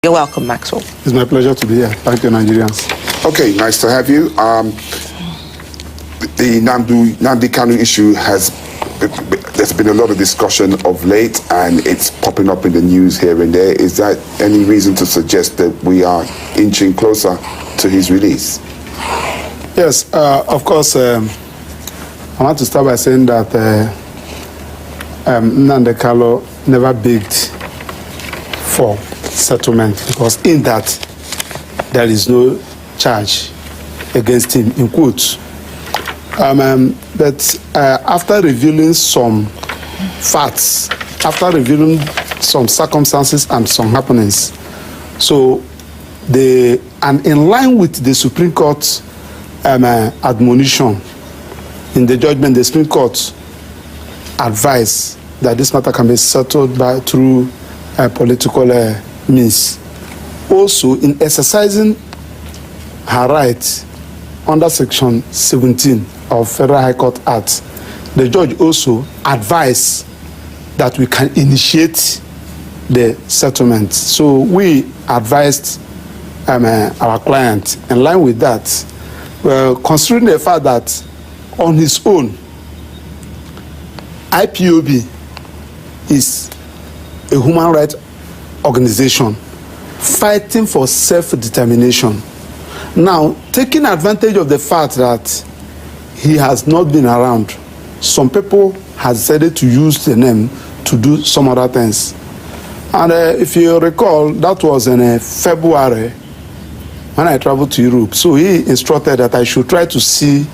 You're welcome, Maxwell. It's my pleasure to be here. Thank you, Nigerians. Okay, nice to have you. The Nnamdi Kanu issue there's been a lot of discussion of late, and it's popping up in the news here and there. Is that any reason to suggest that we are inching closer to his release? Yes, of course. I want to start by saying that Nnamdi Kanu never begged for settlement, because in that there is no charge against him, in quotes. But after revealing some facts, after revealing some circumstances and some happenings, and in line with the Supreme Court admonition in the judgment, the Supreme Court advised that this matter can be settled through political means. Also, in exercising her right under Section 17 of Federal High Court Act, the judge also advised that we can initiate the settlement. So we advised our client in line with that, considering the fact that on his own, IPOB is a human rights organization fighting for self-determination. Now, taking advantage of the fact that he has not been around, some people have decided to use the name to do some other things. And if you recall, that was in February when I traveled to Europe. So he instructed that I should try to see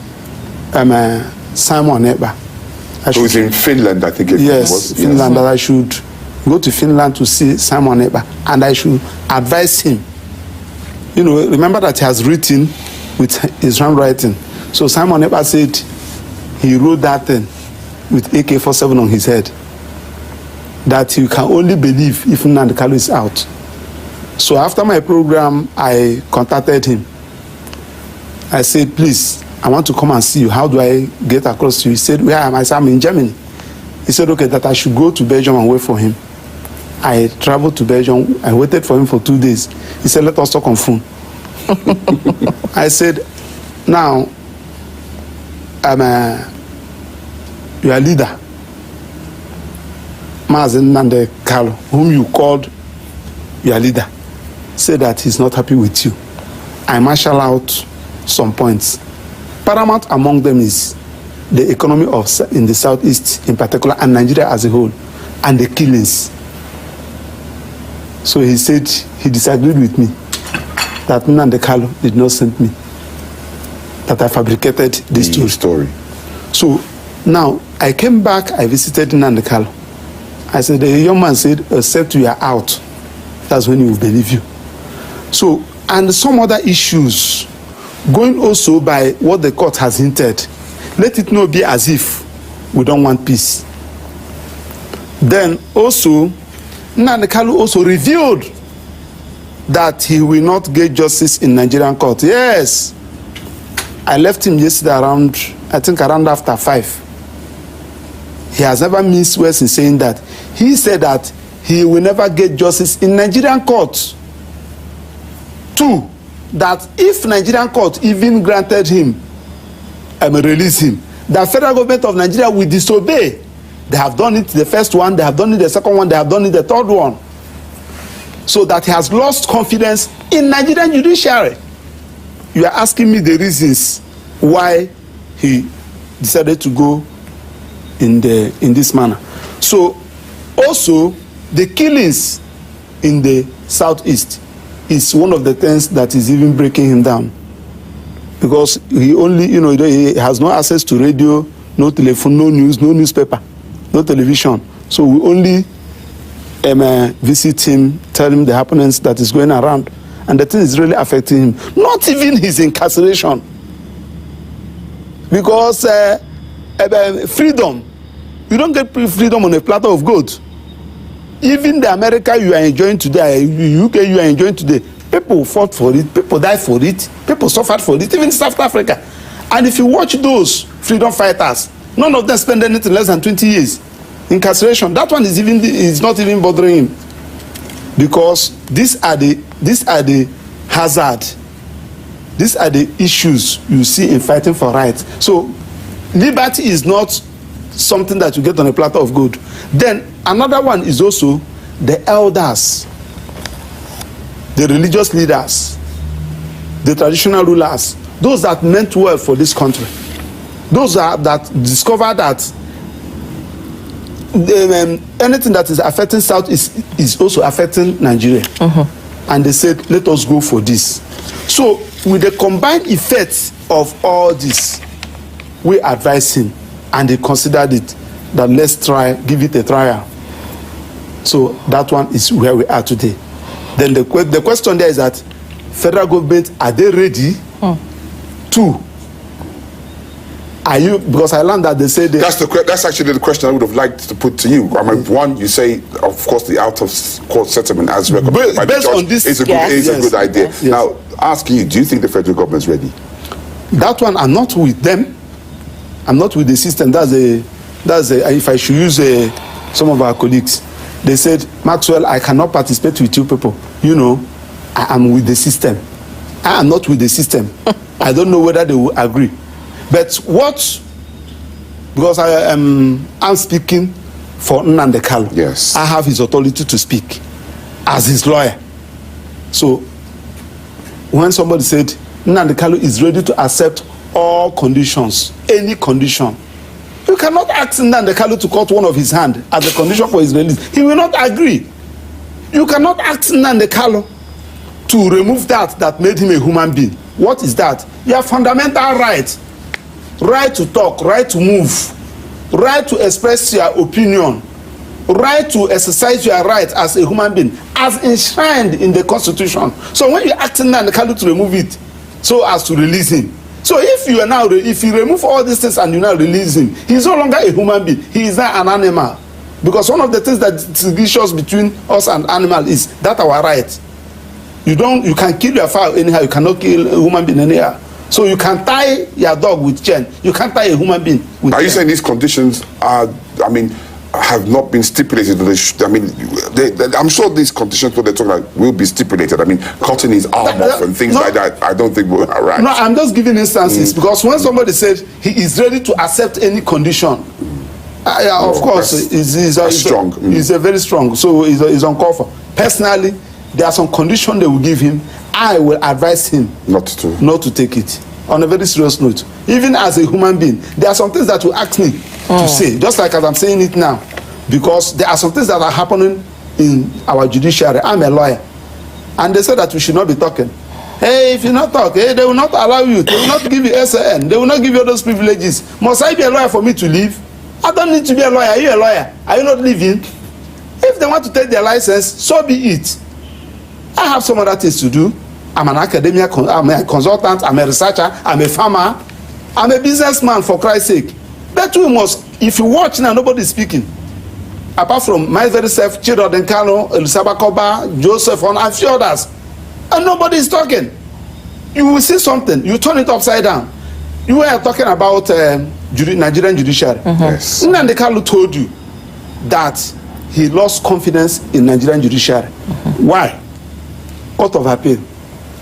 Simon Ekpa. Who is in Finland, I think it was. Yes, Finland, that I should go to Finland to see Simon Ekpa, and I should advise him. You know, remember that he has written with his handwriting. So Simon Ekpa said he wrote that thing with AK-47 on his head, that you can only believe if Nnamdi Kanu is out. So after my program, I contacted him. I said, please, I want to come and see you. How do I get across to you? He said, where am I? I said, I'm in Germany. He said, okay, that I should go to Belgium and wait for him. I traveled to Belgium. I waited for him for 2 days. He said, let us talk on phone. I said, now, your leader, Nnamdi Kanu, whom you called your leader, said that he's not happy with you. I marshal out some points. Paramount among them is the economy in the Southeast in particular, and Nigeria as a whole, and the killings. So he said he disagreed with me, that Nnamdi Kanu did not send me, that I fabricated this story. So now I came back, I visited Nnamdi Kanu. I said, the young man said, except you are out, that's when he will believe you. So, and some other issues, going also by what the court has hinted, let it not be as if we don't want peace. Then also, Nnamdi Kanu also revealed that he will not get justice in Nigerian court. Yes, I left him yesterday around after 5. He has never missed words in saying that. He said that he will never get justice in Nigerian court. 2, that if Nigerian court even granted him release him, the federal government of Nigeria will disobey. They have done it the first one, they have done it the second one, they have done it the third one. So that he has lost confidence in Nigerian judiciary. You are asking me the reasons why he decided to go in this manner. So also the killings in the Southeast is one of the things that is even breaking him down, because he only, he has no access to radio, no telephone, no news, no newspaper, no television. So we only visit him, tell him the happenings that is going around, and the thing is really affecting him. Not even his incarceration, because freedom, you don't get freedom on a platter of gold. Even the America you are enjoying today, UK you are enjoying today, people fought for it, people died for it, people suffered for it, even South Africa. And if you watch those freedom fighters, none of them spend anything less than 20 years incarceration. That one is not even bothering him. because these are the hazard. These are the issues you see in fighting for rights. So liberty is not something that you get on a platter of gold. Then another one is also the elders, the religious leaders, the traditional rulers, those that meant well for this country, those that discovered that anything that is affecting South is also affecting Nigeria. And they said, let us go for this. So with the combined effects of all this, we advised him, and they considered it that let's try, give it a trial. So that one is where we are today. Then the question there is that federal government, are they ready to? Are you, because I learned that they say that's actually the question I would have liked to put to you. I mean, one, you say, of course, the out of court settlement as recommended by the judge on this, is a good idea. Yes. Now, ask you, do you think the federal government is ready? That one, I'm not with them. I'm not with the system. That's a. If I should use some of our colleagues, they said, Maxwell, I cannot participate with you people. You know, I am with the system. I am not with the system. I don't know whether they will agree. But what, because I'm speaking for Nnamdi Kanu. Yes. I have his authority to speak as his lawyer. So when somebody said Nnamdi Kanu is ready to accept all conditions, any condition, you cannot ask Nnamdi Kanu to cut one of his hand as a condition for his release. He will not agree. You cannot ask Nnamdi Kanu to remove that made him a human being. What is that? You have fundamental rights. Right to talk, right to move, right to express your opinion, right to exercise your right as a human being, as enshrined in the Constitution. So when you ask Nnamdi Kanu to remove it, so as to release him. So if you remove all these things and you now release him, he is no longer a human being. He is now an animal. Because one of the things that distinguishes between us and animal is that our right. You can kill your fowl anyhow. You cannot kill a human being anyhow. So you can tie your dog with chain. You can't tie a human being with chain. Are you saying these conditions are, have not been stipulated? I'm sure these conditions, what they're talking about, will be stipulated. I mean, cutting his arm off and things like that, I don't think will right. No, I'm just giving instances because when somebody said he is ready to accept any condition, of course, he's strong. He's a very strong. So he's uncalled for. Personally, there are some conditions they will give him. I will advise him not to take it. On a very serious note, even as a human being, there are some things that will ask me to say, just like as I'm saying it now, because there are some things that are happening in our judiciary. I'm a lawyer, and they said that we should not be talking. Hey, if you not talk, hey, they will not allow you. They will not give you SAN. They will not give you all those privileges. Must I be a lawyer for me to leave? I don't need to be a lawyer. Are you a lawyer? Are you not leaving? If they want to take their license, so be it. I have some other things to do. I'm an academia, I'm a consultant, I'm a researcher, I'm a farmer, I'm a businessman, for Christ's sake. But we must, if you watch now, nobody's speaking. Apart from my very self, Chidod Kanu, Elisaba Koba, Joseph, and a few others. And nobody is talking. You will see something, you turn it upside down. You were talking about Nigerian judiciary. Yes. Nnamdi Kanu told you that he lost confidence in Nigerian judiciary. Why? Court of appeal.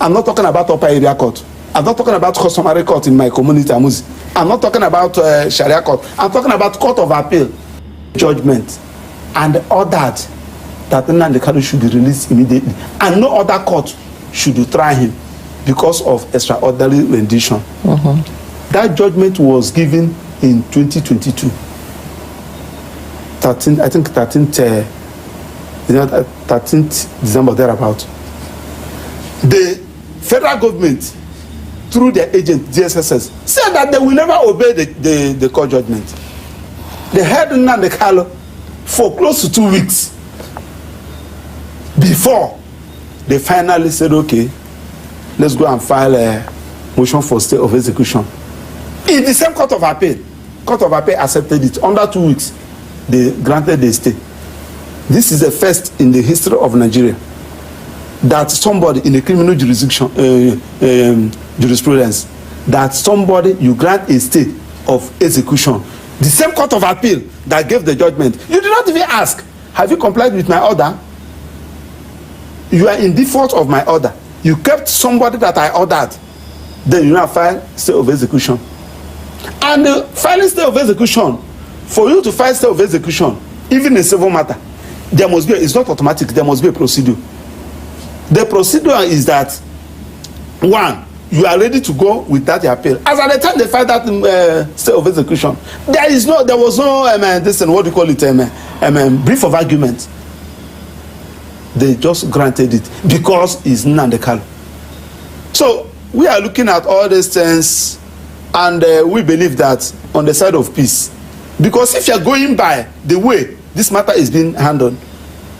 I'm not talking about upper area court. I'm not talking about customary court in my community, Amuzi. I'm not talking about Sharia court. I'm talking about court of appeal judgment and ordered that Nnamdi Kanu should be released immediately, and no other court should try him because of extraordinary rendition. That judgment was given in 2022. 13th December thereabout. The federal government, through their agent DSSS, said that they will never obey the court judgment. They held Nnamdi Kanu for close to 2 weeks before they finally said, okay, let's go and file a motion for stay of execution. In the same court of appeal accepted it. Under 2 weeks, they granted the stay. This is the first in the history of Nigeria that somebody in a criminal jurisdiction jurisprudence, that somebody, you grant a stay of execution, the same court of appeal that gave the judgment, you did not even ask, have you complied with my order? you are in default of my order. You kept somebody that I ordered. Then you now file stay of execution. And filing stay of execution, for you to file stay of execution, even in civil matter, there must be, it's not automatic, there must be a procedure. The procedure is that, one, you are ready to go with that appeal. As at the time they filed that stay of execution, there was no this and what do you call it, brief of argument. They just granted it because it's Nnamdi Kanu. So we are looking at all these things, and we believe that on the side of peace, because if you are going by the way this matter is being handled,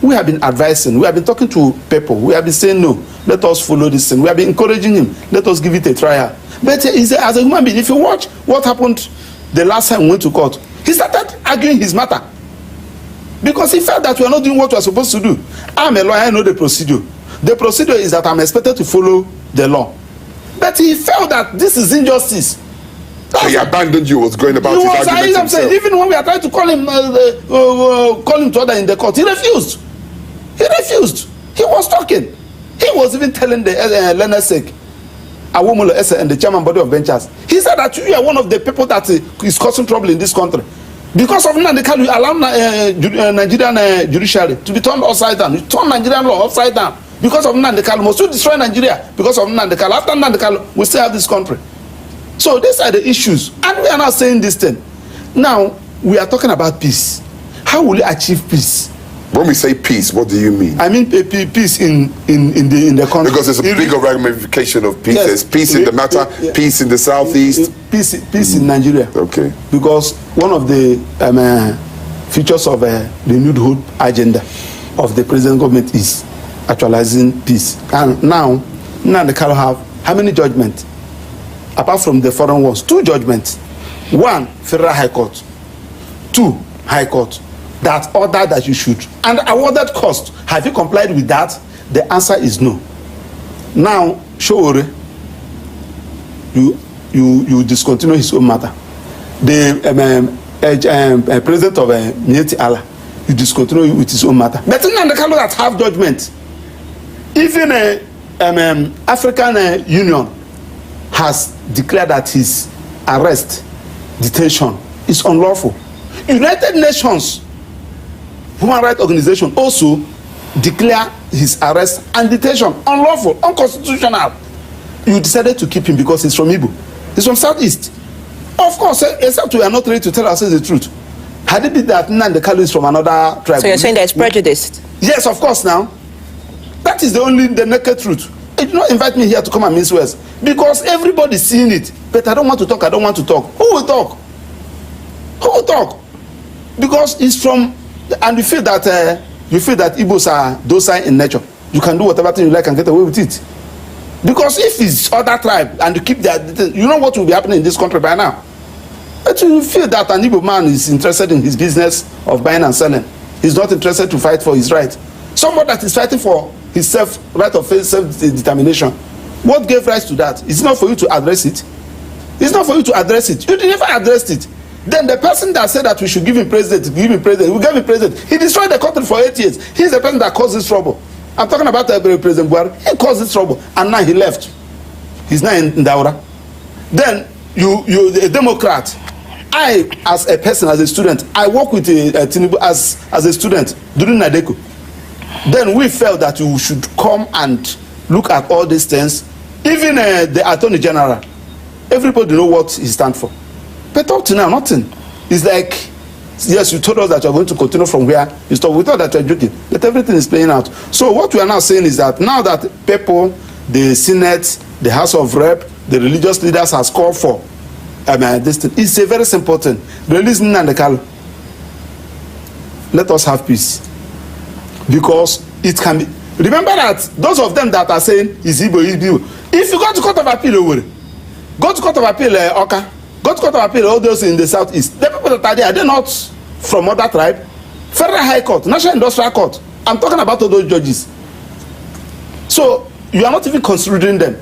we have been advising, we have been talking to people, we have been saying no, let us follow this thing, we have been encouraging him, let us give it a trial. But as a human being, if you watch what happened the last time we went to court, he started arguing his matter because he felt that we are not doing what we are supposed to do. I'm a lawyer, I know the procedure. The procedure is that I'm expected to follow the law, but he felt that this is injustice. So he abandoned you, was going about his argument himself. Even when we are trying to call him to order in the court, he refused. He refused. He was talking. He was even telling the learner sake, Awomolo Ese and the chairman body of benchers. He said that you are one of the people that is causing trouble in this country. Because of Nnamdi Kanu, you allow Nigerian judiciary to be turned upside down. You turn Nigerian law upside down. Because of Nnamdi Kanu, must you destroy Nigeria? Because of Nnamdi Kanu. After Nnamdi Kanu, we still have this country. So these are the issues. And we are not saying this thing. Now, we are talking about peace. How will you achieve peace? When we say peace, what do you mean? I mean peace in the country. Because there's a bigger ramification of peace. Yes. There's peace in the matter, peace in the southeast. Peace in Nigeria. Okay. Because one of the features of the renewed hope agenda of the present government is actualizing peace. And now the Kanu have how many judgments? Apart from the foreign ones, 2 judgments. 1, Federal High Court. 2, High Court. That order that you should. And awarded cost. Have you complied with that? The answer is no. Now, Showore, you discontinue his own matter. The president of Mieti Allah, you discontinue with his own matter. But Nnamdi Kanu that have judgment. Even African Union has declared that his arrest, detention is unlawful. United Nations Human Rights Organization also declare his arrest and detention unlawful, unconstitutional. You decided to keep him because he's from Igbo. He's from Southeast. Of course, except we are not ready to tell ourselves the truth. Had it been that Nnamdi Kanu is from another tribe. So you're saying there's prejudice? Yes, of course now. That is the naked truth. You do not invite me here to come and mince words. Because everybody's seeing it. But I don't want to talk, Who will talk? Who will talk? Because it's from, and you feel that Igbos are docile in nature. You can do whatever thing you like and get away with it. Because if it's other tribe and you keep that, you know what will be happening in this country by now. But you feel that an Igbo man is interested in his business of buying and selling. He's not interested to fight for his right. Someone that is fighting for his right of self-determination. What gave rise to that? It's not for you to address it. It's not for you to address it. You never addressed it. Then the person that said that we should give him president, we gave him president. He destroyed the country for 8 years. He's the person that caused this trouble. I'm talking about President Buhari. He caused this trouble, and now he left. He's now in Daura. Then you a Democrat. I, as a person, as a student, I work with Tinubu as a student during Nadeko. Then we felt that you should come and look at all these things. Even the Attorney General, everybody know what he stands for. But up to now, nothing. It's like, yes, you told us that you're going to continue from where you stopped. We thought that you're joking, but everything is playing out. So what we are now saying is that now that people, the Senate, the House of Rep, the religious leaders has called for this thing, it's a very simple thing. Release Nnamdi Kanu. Let us have peace. Because it can be. Remember that those of them that are saying is Igbo. If you go to Court of Appeal, go to Court of Appeal, Oka. Go to Court of Appeal, all those in the southeast. The people that are they not from other tribe? Federal High Court, National Industrial Court. I'm talking about all those judges. So you are not even considering them.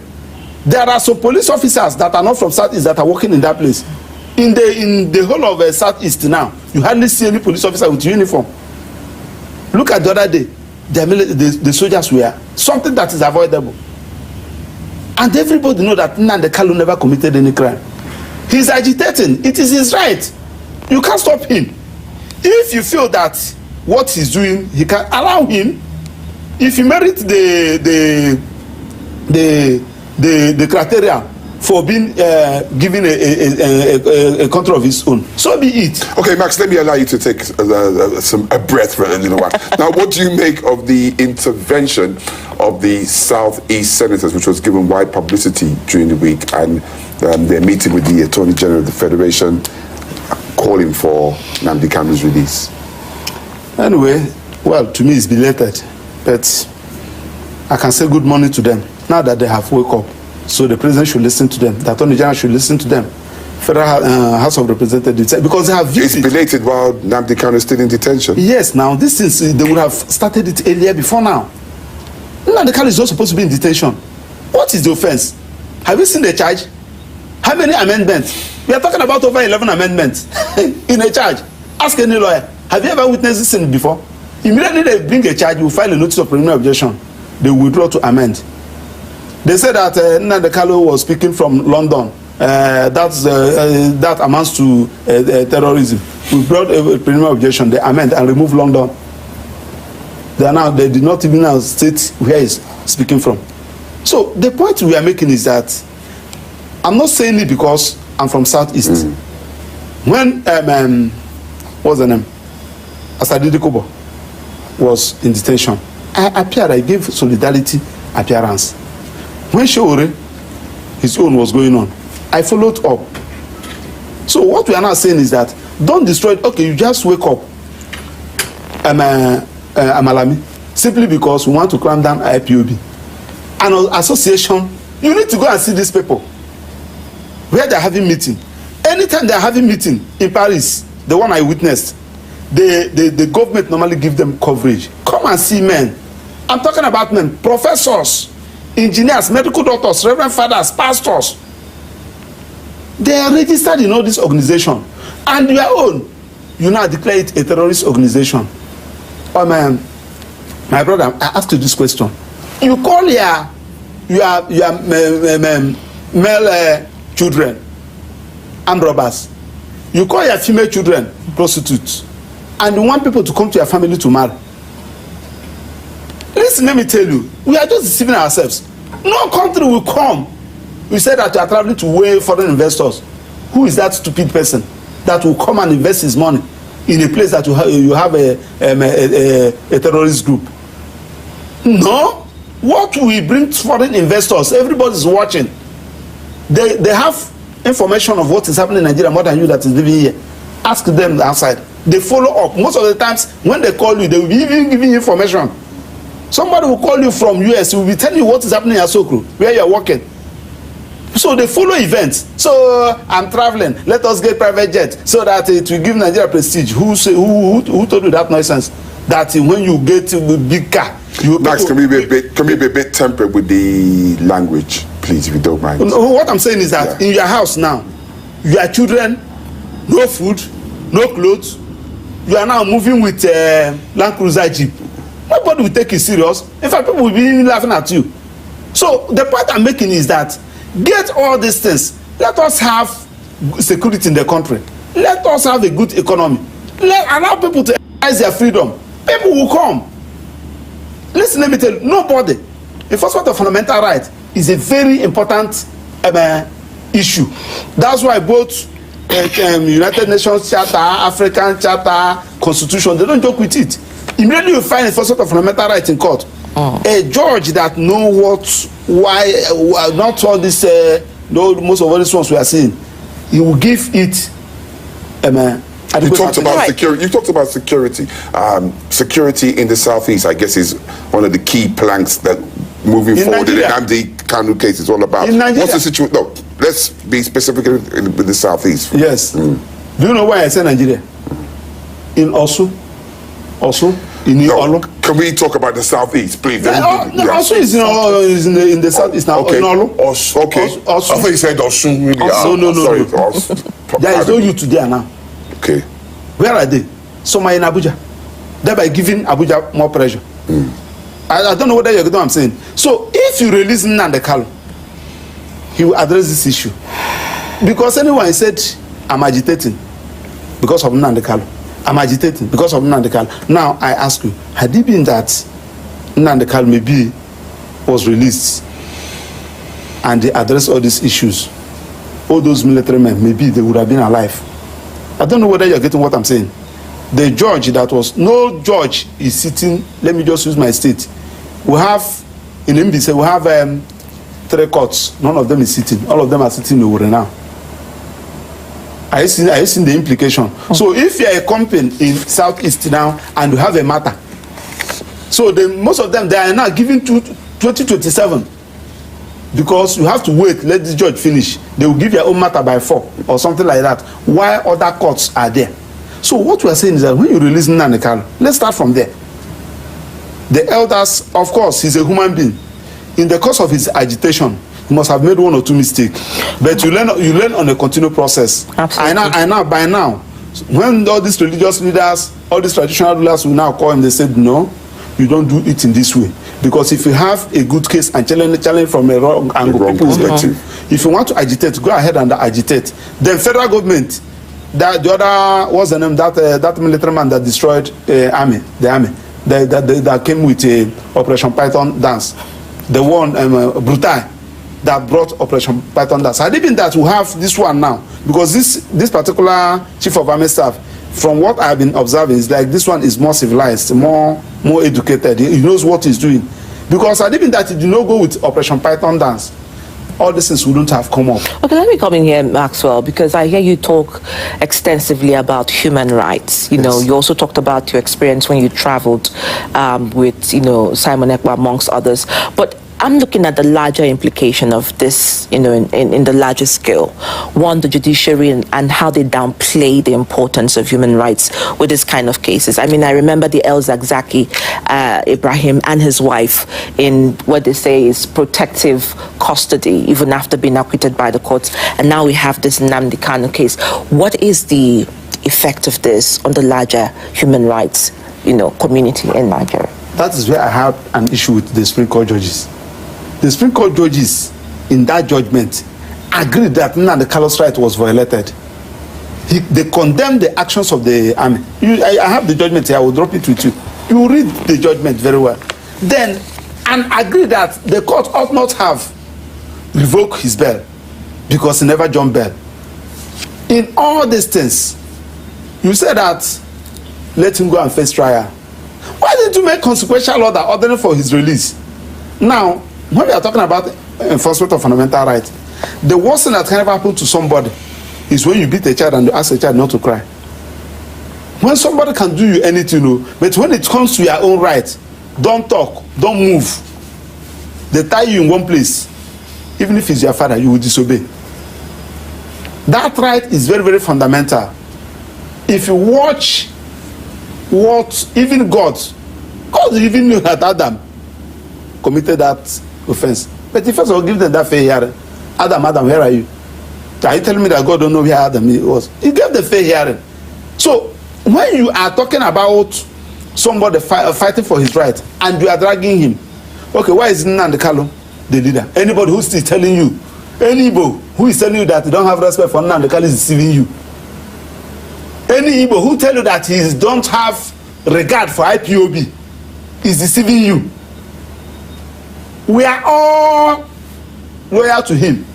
There are some police officers that are not from southeast that are working in that place. In the whole of southeast now, you hardly see any police officer with uniform. Look at the other day. the soldiers were, something that is avoidable. And everybody know that Nnamdi Kanu never committed any crime. He's agitating. It is his right. You can't stop him. If you feel that what he's doing, he can allow him. If he merit the criteria for being given a country of his own, so be it. Okay, Max, let me allow you to take a breath for a little while. Now, what do you make of the intervention of the Southeast senators, which was given wide publicity during the week, and their meeting with the Attorney General of the Federation calling for Nnamdi Kanu's release? Anyway, well, to me it's belated, but I can say good morning to them now that they have woke up. So the president should listen to them. The Attorney General should listen to them. Federal House of Representatives, because they have viewed it's belated while Nnamdi Kanu is still in detention. Yes, now this is, they would have started it earlier before now. Nnamdi Kanu is not supposed to be in detention. What is the offense? Have you seen the charge? How many amendments? We are talking about over 11 amendments in a charge. Ask any lawyer. Have you ever witnessed this thing before? Immediately they bring a charge, you file a notice of preliminary objection. They withdraw to amend. They said that Nnamdi Kanu was speaking from London. That amounts to terrorism. We brought a preliminary objection. They amend and remove London. They did not even now state where he's speaking from. So the point we are making is that I'm not saying it because I'm from Southeast. When what's the name? Asadidi Kobo was in detention, I appeared. I gave solidarity appearance. When Shore, his own was going on, I followed up. So what we are now saying is that don't destroy it. Okay, you just wake up Amalami simply because we want to clamp down IPOB. An association, you need to go and see these people where they are having meeting. Anytime they are having meeting in Paris, the one I witnessed, the government normally give them coverage. Come and see men. I'm talking about men, professors, engineers, medical doctors, reverend fathers, pastors. They are registered in all this organization. And your own, you now declare it a terrorist organization. Oh man, my brother, I ask you this question. You call your male children armed robbers. You call your female children prostitutes. And you want people to come to your family to marry. Listen, let me tell you, we are just deceiving ourselves. No country will come. We say that you are traveling to weigh foreign investors. Who is that stupid person that will come and invest his money in a place that you have a terrorist group? No. What will bring foreign investors? Everybody is watching. They have information of what is happening in Nigeria more than you that is living here. Ask them outside. They follow up. Most of the times when they call you, they will be even giving you information. Somebody will call you from US, he will be telling you what is happening in Asokro, where you are working. So they follow events. So I'm traveling. Let us get private jet so that it will give Nigeria prestige. Who told you that nonsense? That when you get a big car, you. Max, can we be a bit tempered with the language, please, if you don't mind? What I'm saying is that in your house now, your children, no food, no clothes. You are now moving with Land Cruiser Jeep. Nobody will take you serious. In fact, people will be laughing at you. So the point I'm making is that get all these things. Let us have security in the country. Let us have a good economy. Allow people to exercise their freedom. People will come. Listen, let me tell you, nobody. Enforcement of fundamental rights is a very important issue. That's why both United Nations Charter, African Charter, Constitution, they don't joke with it. Immediately you find enforcement of fundamental rights in court. A judge that know why not all this, most of all these ones we are seeing, he will give it. You talked about security. You talked about security. Security in the Southeast, I guess, is one of the key planks that moving forward in the Nnamdi Kanu case is all about. What's the situation? No, let's be specific with the Southeast. Yes. Do you know why I say Nigeria? In Osu, in Olu. Can we talk about the Southeast, please? Osu is in the Southeast now. Okay. In Olu. Okay. Osu. I thought you said Osun. Really. No. There is no youth there now. Okay. Where are they? Some are in Abuja. Thereby giving Abuja more pressure. I don't know whether you get what I'm saying. So if you release Nnamdi Kanu, he will address this issue. Because anyone said, I'm agitating because of Nnamdi Kanu. I'm agitating because of Nnamdi Kanu. Now I ask you, had it been that Nnamdi Kanu maybe was released and they addressed all these issues, all those military men, maybe they would have been alive. I don't know whether you're getting what I'm saying. The judge that was, no judge is sitting, let me just use my state. We have, in Nnamdi, we have 3 courts. None of them is sitting. All of them are sitting in Owerri now. Are you seeing the implication? So if you're a company in Southeast now and you have a matter, so most of them, they are now giving to 2027 because you have to wait, let the judge finish. They will give your own matter by 4 or something like that, while other courts are there. So what we are saying is that when you release Nnamdi Kanu, let's start from there. The elders, of course, he's a human being. In the course of his agitation, he must have made 1 or 2 mistakes. But you learn on a continual process. Absolutely. By now, when all these religious leaders, all these traditional rulers will now call him, they said, no, you don't do it in this way. Because if you have a good case and challenge from a wrong angle, people will get you. If you want to agitate, go ahead and agitate. Then federal government, that the other, what's the name, that military man that destroyed the army, that came with Operation Python dance, the one Brutai that brought Operation Python dance. Had it been that we have this one now, because this particular chief of army staff, from what I've been observing, is like this one is more civilized, more educated. He knows what he's doing. Because had it been that he did not go with Operation Python dance, all these things wouldn't have come up. Okay, let me come in here, Maxwell, because I hear you talk extensively about human rights. You know, you also talked about your experience when you traveled with, Simon Ekpa, amongst others. But I'm looking at the larger implication of this, in the larger scale. One, the judiciary and how they downplay the importance of human rights with this kind of cases. I mean, I remember the El Zakzaki Ibrahim and his wife in what they say is protective custody, even after being acquitted by the courts. And now we have this Nnamdi Kanu case. What is the effect of this on the larger human rights, community in Nigeria? That is where I have an issue with the Supreme Court judges. The Supreme Court judges, in that judgment, agreed that Nnamdi Kanu's right was violated. They condemned the actions of the army. I have the judgment here. I will drop it with you. You read the judgment very well. Then, and agree that the court ought not have revoked his bail because he never jumped bail. In all these things, you said that let him go and face trial. Why didn't you make consequential order ordering for his release? Now, when we are talking about enforcement of fundamental rights, the worst thing that can ever happen to somebody is when you beat a child and you ask a child not to cry. When somebody can do you anything, but when it comes to your own right, don't talk, don't move. They tie you in one place. Even if it's your father, you will disobey. That right is very, very fundamental. If you watch what even God even knew that Adam committed that offense. But if first of all give them that fair hearing, Adam, where are you? Are you telling me that God don't know where Adam was? He gave the fair hearing. So when you are talking about somebody fighting for his right and you are dragging him, okay, why is Nnamdi Kanu the leader? Anybody who's still telling you, any Igbo who is telling you that you don't have respect for Nnamdi Kanu is deceiving you. Any Igbo who tell you that he don't have regard for IPOB is deceiving you. We are all loyal to him.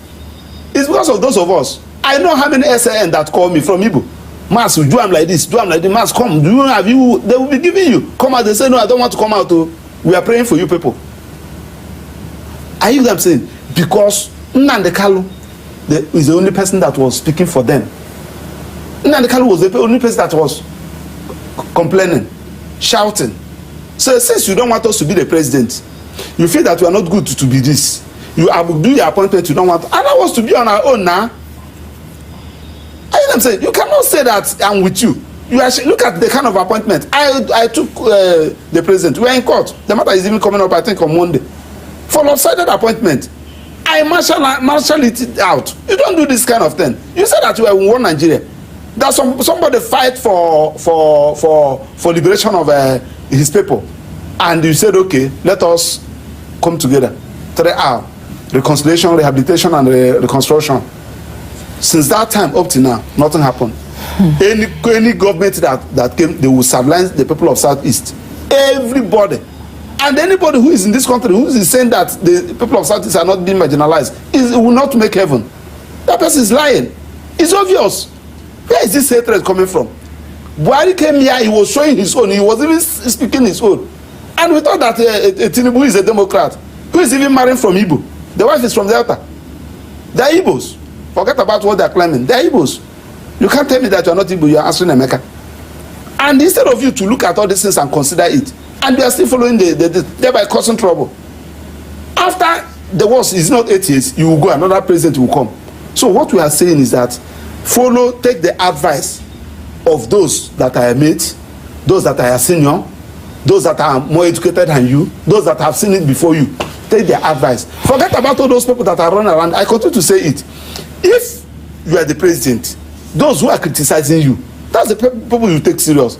It's because of those of us. I know how many SAN that call me from Igbo. Mas, do I'm like this, do I'm like this. Mas, come, do you have you? They will be giving you. Come out, they say, no, I don't want to come out. We are praying for you people. Are you what I'm saying? Because Nnamdi Kanu is the only person that was speaking for them. Nnamdi Kanu was the only person that was complaining, shouting. So since you don't want us to be the president, you feel that we are not good to be this. You do your appointment, you don't want other us to be on our own now. I am saying you cannot say that I'm with you. You actually look at the kind of appointment. I took the president. We are in court. The matter is even coming up, I think, on Monday. For lopsided appointment. I marshal it out. You don't do this kind of thing. You said that you are in one Nigeria. That somebody fight for liberation of his people. And you said, okay, let us come together. 3R, reconciliation, rehabilitation, and reconstruction. Since that time up to now, nothing happened. Any government that came, they will silence the people of Southeast. Everybody. And anybody who is in this country who is saying that the people of Southeast are not being marginalized, it will not make heaven. That person is lying. It's obvious. Where is this hatred coming from? Buhari came here, he was showing his own, he was even speaking his own. And we thought that Tinubu is a Democrat, who is even marrying from Igbo. The wife is from Delta. They are Igbos. Forget about what they are claiming. They are Igbos. You can't tell me that you are not Igbo, you are answering Emeka. And instead of you to look at all these things and consider it, and they are still following thereby causing trouble. After the worst is not 8 years, you will go, another president will come. So what we are saying is that take the advice of those that are mate, those that are senior, those that are more educated than you, those that have seen it before you. Take their advice. Forget about all those people that are running around. I continue to say it. If you are the president, those who are criticizing you, that's the people you take serious.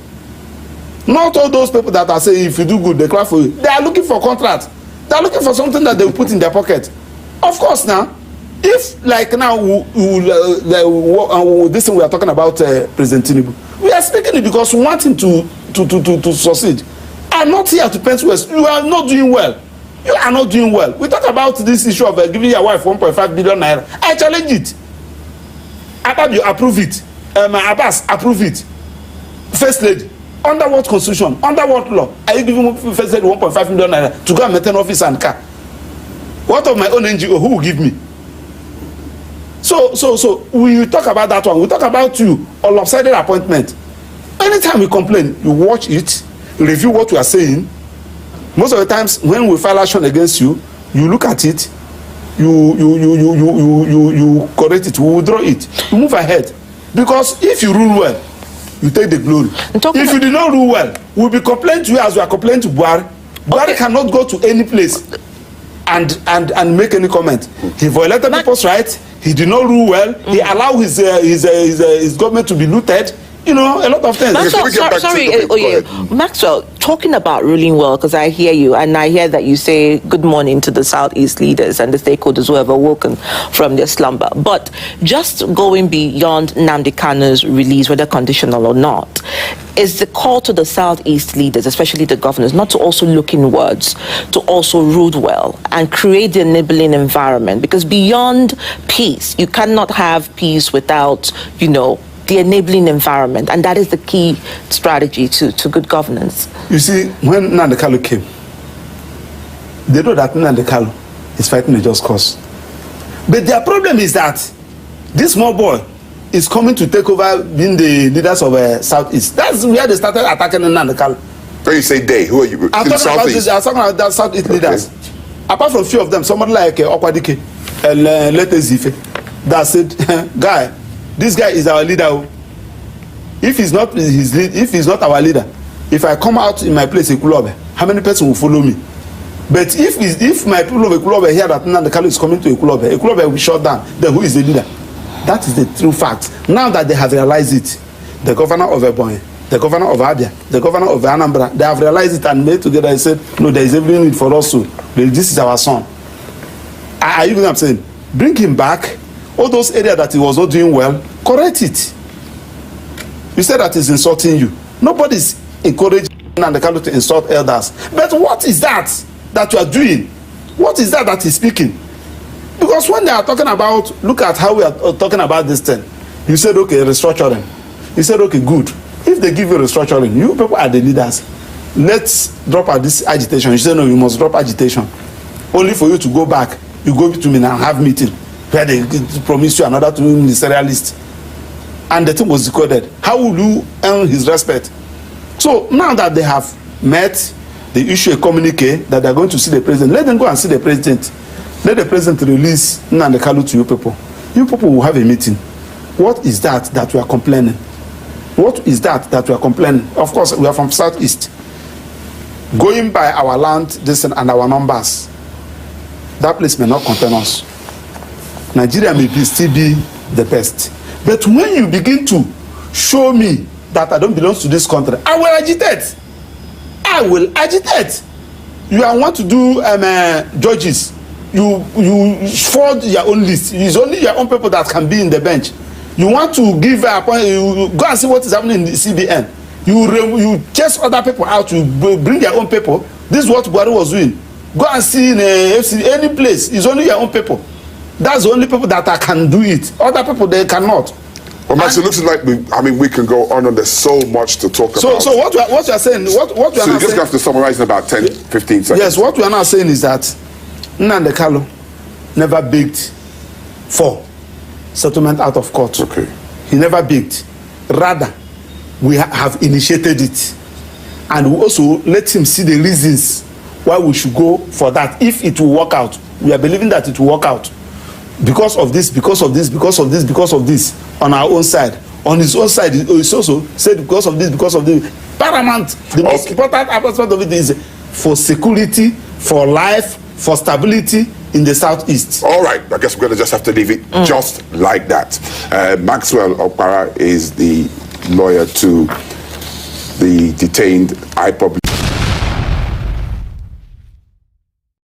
Not all those people that are saying if you do good, they clap for you. They are looking for contract. They are looking for something that they will put in their pocket. Of course now, if like now this thing we are talking about President Tinubu, we are speaking it because we want him to succeed. I'm not here to paint West. You are not doing well. You are not doing well. We talk about this issue of giving your wife 1.5 billion naira. I challenge it. Abab, approve it. Abbas, approve it. First lady, under what constitution? Under what law are you giving first lady 1.5 million naira to go and maintain office and car? What of my own NGO? Who will give me? So we talk about that one. We talk about you or lopsided appointment. Anytime we complain, you watch it, review what we are saying. Most of the times when we file action against you, you look at it, you correct it, you withdraw it, you move ahead. Because if you rule well, you take the glory. If you do not rule well, we'll be complaining to you as we are complaining to Buhari. Buhari cannot go to any place and make any comment. He violated people's rights. He did not rule well. He allowed his government to be looted. You know, a lot of things. Maxwell, talking about ruling well, because I hear you, and I hear that you say good morning to the Southeast leaders and the stakeholders who have awoken from their slumber. But just going beyond Nnamdi Kanu's release, whether conditional or not, is the call to the Southeast leaders, especially the governors, not to also look inwards, to also rule well and create the enabling environment. Because beyond peace, you cannot have peace without, the enabling environment, and that is the key strategy to good governance. You see, when Nnamdi Kanu came, they know that Nnamdi Kanu is fighting a just cause. But their problem is that this small boy is coming to take over being the leaders of Southeast. That's where they started attacking Nnamdi Kanu. When you say they, who are you? I'm talking about the Southeast leaders. Apart from few of them, somebody like Okwadike and Lete Zife, that said, guy, this guy is our leader. If he's not our leader, if I come out in my place, how many persons will follow me? But if my people of Ekulobe hear that Nnamdi Kanu is coming to Ekulobe will be shut down, then who is the leader? That is the true fact. Now that they have realized it, the governor of Ebonyi, the governor of Abia, the governor of Anambra, they have realized it and made together and said, no, there is every need for us to. This is our son. Are you know what I'm saying? Bring him back. All those areas that he was not doing well, correct it. You said that he's insulting you. Nobody's encouraging Nnamdi Kanu to insult elders. But what is that you are doing? What is that he's speaking? Because when they are talking about, look at how we are talking about this thing. You said, okay, restructuring. You said, okay, good. If they give you restructuring, you people are the leaders. Let's drop out this agitation. You said, no, you must drop agitation. Only for you to go back. You go to me and have meeting. Where they promise you another to ministerial list. And the thing was decoded. How will you earn his respect? So now that they have met, they issue a communique that they are going to see the president. Let them go and see the president. Let the president release Nnamdi Kanu to you people. You people will have a meeting. What is that we are complaining? What is that we are complaining? Of course, we are from Southeast. Going by our land, distance, and our numbers, that place may not contain us. Nigeria may still be the best. But when you begin to show me that I don't belong to this country, I will agitate. you want to do judges, you forge your own list. It's only your own people that can be in the bench. You want to give a point, you go and see what is happening in the CBN. You chase other people out, you bring your own people. This is what Buhari was doing. Go and see in FC, any place. It's only your own people. That's the only people that can do it. Other people, they cannot. Well, Max, it looks like we can go on and there's so much to talk about. So what you are saying, what you are so you just saying, have to summarize in about 10, 15 seconds. Yes, what we are now saying is that Nnamdi Kanu never begged for settlement out of court. Okay. He never begged. Rather, we have initiated it. And we also let him see the reasons why we should go for that. If it will work out, we are believing that it will work out. Because of this, because of this, because of this, because of this, on our own side. On his own side, he also said because of this, because of this. Paramount, the most important aspect of it is for security, for life, for stability in the southeast. All right, I guess we're going to just have to leave it just like that. Maxwell Okpara is the lawyer to the detained IPOB.